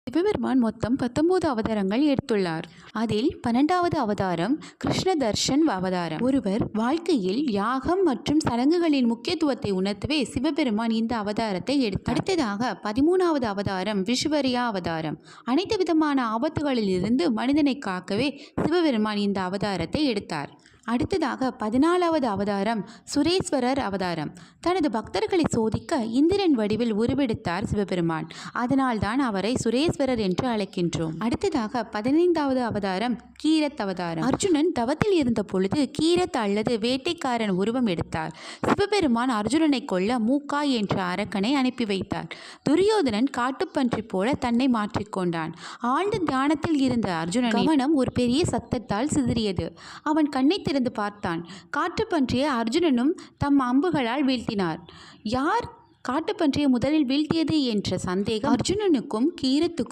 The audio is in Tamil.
சிவபெருமான் மொத்தம் 19 அவதாரங்கள் எடுத்துள்ளார். அதில் 12வது அவதாரம் கிருஷ்ண தர்ஷன் அவதாரம். ஒருவர் வாழ்க்கையில் யாகம் மற்றும் சடங்குகளின் முக்கியத்துவத்தை உணர்த்தவே சிவபெருமான் இந்த அவதாரத்தை எடுத்தார். அடுத்ததாக 13வது அவதாரம் விஸ்வரியா அவதாரம். அனைத்து விதமான ஆபத்துகளில் இருந்து மனிதனை காக்கவே சிவபெருமான் இந்த அவதாரத்தை எடுத்தார். அடுத்ததாக 14வது அவதாரம் சுரேஸ்வரர் அவதாரம். தனது பக்தர்களை சோதிக்க இந்திரன் வடிவில் உருவெடுத்தார் சிவபெருமான். அதனால்தான் அவரை சுரேஸ்வரர் என்று அழைக்கின்றோம். அடுத்ததாக 15வது அவதாரம் கீரத் அவதாரம். அர்ஜுனன் தவத்தில் இருந்த பொழுது கீரத் அல்லது வேட்டைக்காரன் உருவம் எடுத்தார். சிவபெருமான் அர்ஜுனனை கொல்ல மூக்கா என்ற அரக்கனை அனுப்பி வைத்தார். துரியோதனன் காட்டுப்பன்றி போல தன்னை மாற்றிக்கொண்டான். ஆழ்ந்த தியானத்தில் இருந்த அர்ஜுனனின் கவனம் ஒரு பெரிய சத்தத்தால் சிதறியது. அவன் கண்ணை திறந்து பார்த்தான். காட்டுப்பன்றியை அர்ஜுனனும் தம் அம்புகளால் வீழ்த்தினார். யார் காட்டுப்பன்றியை முதலில் வீழ்த்தியது என்ற சந்தேகம் அர்ஜுனனுக்கும் கீரத்துக்கும்